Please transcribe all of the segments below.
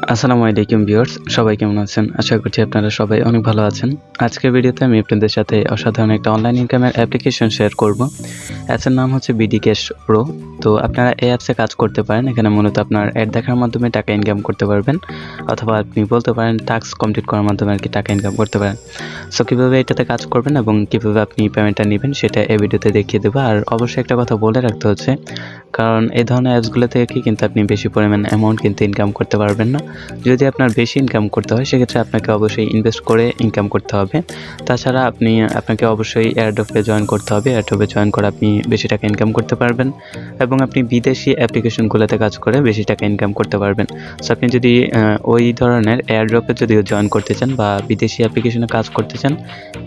আসসালামু আলাইকুম ভিউয়ার্স, সবাই কেমন আছেন? আশা করছি আপনারা সবাই অনেক ভালো আছেন। আজকের ভিডিওতে আমি আপনাদের সাথে অসাধারণ একটা অনলাইন ইনকামের অ্যাপ্লিকেশন শেয়ার করব। অ্যাপসের নাম হচ্ছে bKash Pro। তো আপনারা এই অ্যাপসে কাজ করতে পারেন। এখানে মূলত আপনার অ্যাড দেখার মাধ্যমে টাকা ইনকাম করতে পারবেন, অথবা আপনি বলতে পারেন টাস্ক কমপ্লিট করার মাধ্যমে আর কি টাকা ইনকাম করতে পারেন। সো কীভাবে এটাতে কাজ করবেন এবং কীভাবে আপনি পেমেন্টটা নেবেন সেটা এই ভিডিওতে দেখিয়ে দেবো। আর অবশ্যই একটা কথা বলে রাখতে হচ্ছে, কারণ এই ধরনের অ্যাপসগুলো থেকে কিন্তু আপনি বেশি পরিমাণ অ্যামাউন্ট কিন্তু ইনকাম করতে পারবেন না। যদি আপনার বেশি ইনকাম করতে হয় সেক্ষেত্রে আপনাকে অবশ্যই ইনভেস্ট করে ইনকাম করতে হবে। তাছাড়া আপনাকে অবশ্যই এয়ারড্রপে জয়েন করতে হবে। এয়ারড্রপে জয়েন করে আপনি বেশি টাকা ইনকাম করতে পারবেন এবং আপনি বিদেশি অ্যাপ্লিকেশনগুলোতে কাজ করে বেশি টাকা ইনকাম করতে পারবেন। সো আপনি যদি ওই ধরনের এয়ারড্রপে যদি জয়েন করতে চান বা বিদেশি অ্যাপ্লিকেশনে কাজ করতে চান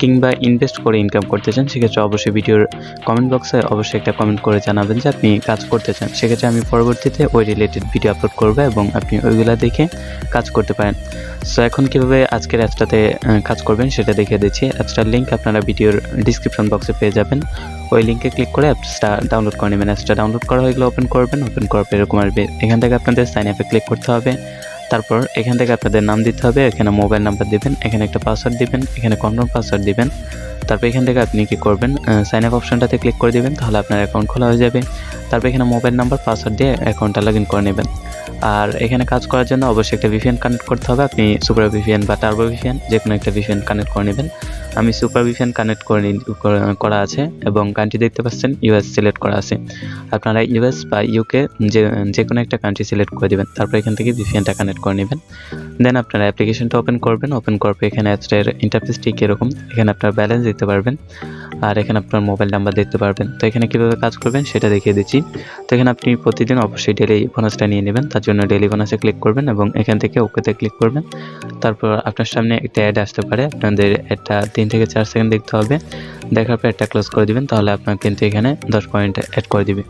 কিংবা ইনভেস্ট করে ইনকাম করতে চান, সেক্ষেত্রে অবশ্যই ভিডিওর কমেন্ট বক্সে অবশ্যই একটা কমেন্ট করে জানাবেন যে আপনি কাজ করতে চান। সেক্ষেত্রে আমি পরবর্তীতে ওই রিলেটেড ভিডিও আপলোড করবো এবং আপনি ওইগুলা দেখে কাজ করতে পারেন। সো এখন কীভাবে আজকের অ্যাপসটাতে কাজ করবেন সেটা দেখিয়ে দিচ্ছি। অ্যাপসটার লিঙ্ক আপনারা ভিডিওর ডিসক্রিপশন বক্সে পেয়ে যাবেন। ওই লিঙ্কে ক্লিক করে অ্যাপসটা ডাউনলোড করে নেবেন। অ্যাপসটা ডাউনলোড করা হয়ে গেলে ওপেন করবেন। ওপেন করার পর এরকম আসবে। এখান থেকে আপনাদের সাইন আপে ক্লিক করতে হবে। তারপর এখান থেকে আপনাদের নাম দিতে হবে, এখানে মোবাইল নাম্বার দিবেন, এখানে একটা পাসওয়ার্ড দিবেন, এখানে কনফার্ম পাসওয়ার্ড দিবেন। তারপর এখান থেকে আপনি কি করবেন, সাইন আপ অপশনটাতে ক্লিক করে দিবেন, তাহলে আপনার অ্যাকাউন্ট খোলা হয়ে যাবে। তারপর এখানে মোবাইল নাম্বার পাসওয়ার্ড দিয়ে অ্যাকাউন্টটা লগ ইন করে নেবেন। আর এখানে কাজ করার জন্য অবশ্যই একটা ভিপিএন কানেক্ট করতে হবে। আপনি সুপার ভিপিএন বা টার্বো ভিপিএন যে কোনো একটা ভিপিএন কানেক্ট করে নেবেন। আমি সুপার ভিপিএন কানেক্ট করা আছে এবং কান্ট্রি দেখতে পাচ্ছেন ইউএস সিলেক্ট করা আছে। আপনারা ইউএস বা ইউকে যে কোনো একটা কান্ট্রি সিলেক্ট করে দেবেন। তারপর এখান থেকে ভিপিএনটা কানেক্ট করে নেবেন। দেন আপনারা অ্যাপ্লিকেশনটা ওপেন করবেন। ওপেন করার পর এখানে অ্যাপসটার ইন্টারফেস ঠিক এরকম। এখানে আপনার ব্যালেন্স দিতে পারবেন আর এখানে আপনার মোবাইল নাম্বার দেখতে পারবেন। তো এখানে কীভাবে কাজ করবেন সেটা দেখিয়ে দিচ্ছি। তো এখানে আপনি প্রতিদিন অবশ্যই ডেলি বোনাসটা নিয়ে নেবেন। তার জন্য ডেলি বোনাসে ক্লিক করবেন এবং এখান থেকে ওকেতে ক্লিক করবেন। তারপর আপনার সামনে একটা অ্যাড আসতে পারে। আপনাদের অ্যাডটা 3 থেকে 4 সেকেন্ড দেখতে হবে। দেখার পর অ্যাডটা ক্লোজ করে দিবেন, তাহলে আপনার কিন্তু এখানে 10 পয়েন্ট অ্যাড করে দিবে।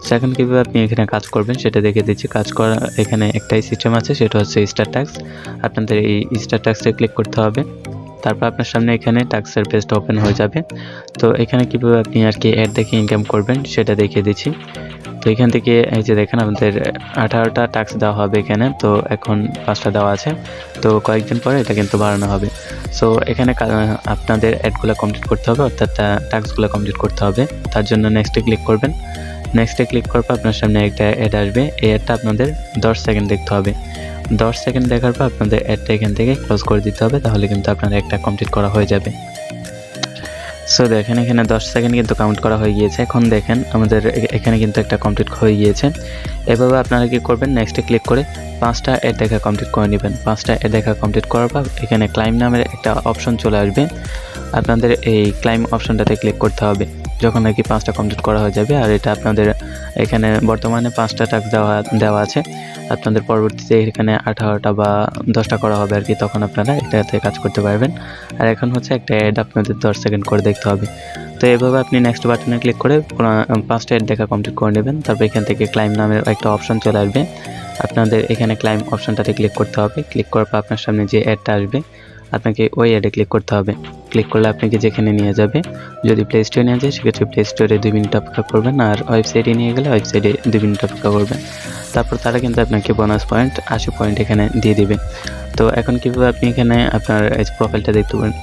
সো এখন কীভাবে আপনি এখানে কাজ করবেন সেটা দেখিয়ে দিচ্ছি। কাজ করা এখানে একটাই সিস্টেম আছে, সেটা হচ্ছে স্টার ট্যাক্স। আপনাদের এই স্টার ট্যাক্সে ক্লিক করতে হবে। তারপর আপনার সামনে এখানে ট্যাক্সের পেজটা ওপেন হয়ে যাবে। তো এখানে কীভাবে আপনি আর কি অ্যাড দেখে ইনকাম করবেন সেটা দেখিয়ে দিচ্ছি। তো এখান থেকে এই যে দেখেন আমাদের 18টা ট্যাক্স দেওয়া হবে এখানে। তো এখন 5টা দেওয়া আছে, তো কয়েকদিন পরে এটা কিন্তু বাড়ানো হবে। সো এখানে আপনাদের অ্যাডগুলো কমপ্লিট করতে হবে, অর্থাৎ ট্যাক্সগুলো কমপ্লিট করতে হবে। তার জন্য নেক্সটে ক্লিক করবেন। নেক্সটে ক্লিক করার পর আপনার সামনে একটা অ্যাড আসবে। এই অ্যাডটা আপনাদের 10 সেকেন্ড দেখতে হবে। 10 সেকেন্ড দেখার পর আপনাদের অ্যাডটা এখান থেকে ক্লোজ করে দিতে হবে, তাহলে কিন্তু আপনার একটা কমপ্লিট করা হয়ে যাবে। সো দেখেন এখানে 10 সেকেন্ড কিন্তু কাউন্ট করা হয়ে গিয়েছে। এখন দেখেন আমাদের এখানে কিন্তু একটা কমপ্লিট হয়ে গিয়েছে। এভাবে আপনারা কি করবেন, নেক্সটে ক্লিক করে 5টা অ্যাড দেখা কমপ্লিট করে নেবেন। 5টা অ্যাড দেখা কমপ্লিট করার পর এখানে ক্লাইম নামের একটা অপশন চলে আসবে। আপনাদের এই ক্লাইম অপশনটাতে ক্লিক করতে হবে যখন নাকি 5টা কমপ্লিট করা হয়ে যাবে। আর এটা আপনাদের এখানে বর্তমানে 5টা টাস্ক দেওয়া আছে। আপনাদের পরবর্তীতে এখানে 18টা বা 10টা করা হবে আর কি, তখন আপনারা এটাতে কাজ করতে পারবেন। আর এখন হচ্ছে একটা অ্যাড আপনাদের 10 সেকেন্ড করে দেখতে হবে। তো এভাবে আপনি নেক্সট বাটনে ক্লিক করে 5টা অ্যাড দেখা কমপ্লিট করে নেবেন। তারপর এখান থেকে ক্লাইম নামের একটা অপশন চলে আসবে। আপনাদের এখানে ক্লাইম অপশনটাতে ক্লিক করতে হবে। ক্লিক করার পর আপনার সামনে যে অ্যাডটা আসবে আপনাকে ওই অ্যাডে ক্লিক করতে হবে। ক্লিক করলে আপনাকে যেখানে নিয়ে যাবে, যদি প্লে স্টোরে নিয়ে যায় সেক্ষেত্রে প্লে স্টোরে 2 মিনিট অপেক্ষা করবেন, আর ওয়েবসাইটে নিয়ে গেলে ওয়েবসাইটে 2 মিনিট অপেক্ষা করবেন। তারপর তারা কিন্তু আপনাকে বোনাস পয়েন্ট 80 পয়েন্ট এখানে দিয়ে দিবে। তো এখন কীভাবে আপনি এখানে আপনার প্রোফাইলটা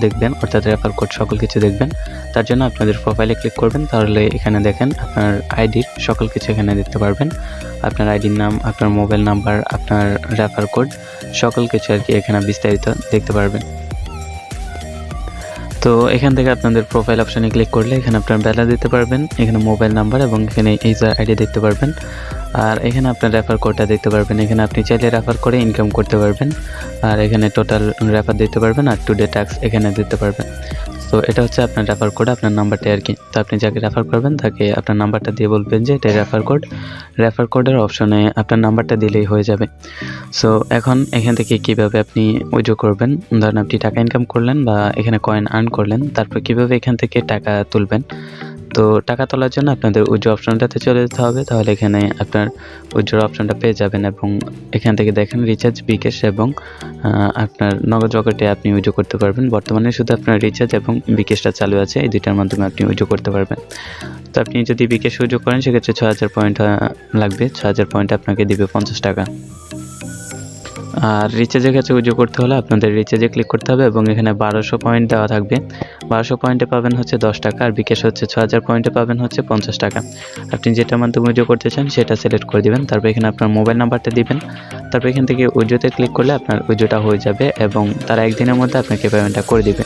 দেখবেন, অর্থাৎ রেফার কোড সকল কিছু দেখবেন। তার জন্য আপনাদের প্রোফাইলে ক্লিক করবেন, তাহলে এখানে দেখেন আপনার আইডির সকল কিছু এখানে দেখতে পারবেন। আপনার আইডির নাম, আপনার মোবাইল নাম্বার, আপনার রেফার কোড সকল কিছু আর কি এখানে বিস্তারিত দেখতে পারবেন। তো এখান থেকে আপনাদের প্রোফাইল অপশানে ক্লিক করলে এখানে আপনার ব্যালেন্স দিতে পারবেন, এখানে মোবাইল নাম্বার এবং এখানে ইউজার আইডি দেখতে পারবেন। আর এখানে আপনার রেফার কোডটা দেখতে পারবেন। এখানে আপনি চাইলে রেফার করে ইনকাম করতে পারবেন। আর এখানে টোটাল রেফার দিতে পারবেন আর টুডে ট্যাক্স এখানে দিতে পারবেন। তো এটা হচ্ছে আপনার রেফার কোড, আপনার নাম্বারটা আর কি। তো আপনি যাকে রেফার করবেন তাকে আপনার নাম্বারটা দিয়ে বলবেন যে এটা রেফার কোড। রেফার কোডের অপশনে আপনার নাম্বারটা দিলেই হয়ে যাবে। সো এখন এখান থেকে কিভাবে আপনি উইথড্র করবেন, ধরেন আপনি টাকা ইনকাম করলেন বা এখানে কয়েন আর্ন করলেন, তারপর কিভাবে এখান থেকে টাকা তুলবেন। তো টাকা তোলার জন্য আপনাদের উইথড্র অপশনটাতে চলে যেতে হবে, তাহলে এখানে আপনার উইথড্র অপশনটা পেয়ে যাবেন এবং এখান থেকে দেখেন রিচার্জ, bKash এবং আপনার নগদ রকেটে আপনি উইথড্র করতে পারবেন। বর্তমানে শুধু আপনার রিচার্জ এবং bKashটা চালু আছে, এই দুইটার মাধ্যমে আপনি উইথড্র করতে পারবেন। তো আপনি যদি bKash উইথড্র করেন সেক্ষেত্রে 6000 পয়েন্ট লাগবে। 6000 পয়েন্ট আপনাকে দিবে 50 টাকা। আর রিচার্জের ক্ষেত্রে উইথড্র করতে হলে আপনাদের রিচার্জে ক্লিক করতে হবে এবং এখানে 1200 পয়েন্ট দেওয়া থাকবে। 1200 পয়েন্টে পাবেন হচ্ছে 10 টাকা, আর বিকাশ হচ্ছে 6000 পয়েন্টে পাবেন হচ্ছে 50 টাকা। আপনি যেটার মাধ্যমে উইথড্র করতে চান সেটা সিলেক্ট করে দিবেন, তারপর এখানে আপনার মোবাইল নাম্বারটা দিবেন, তারপর এখান থেকে উইথড্রতে ক্লিক করলে আপনার উইথড্রটা হয়ে যাবে এবং তারা একদিনের মধ্যে আপনাকে পেমেন্টটা করে দিবে।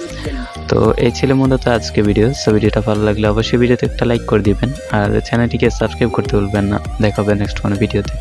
তো এই ছিল মূলত আজকে ভিডিও। সো ভিডিওটা ভালো লাগলে অবশ্যই ভিডিওতে একটা লাইক করে দিবেন আর চ্যানেলটিকে সাবস্ক্রাইব করতে ভুলবেন না। দেখা হবে নেক্সট কোনো ভিডিওতে।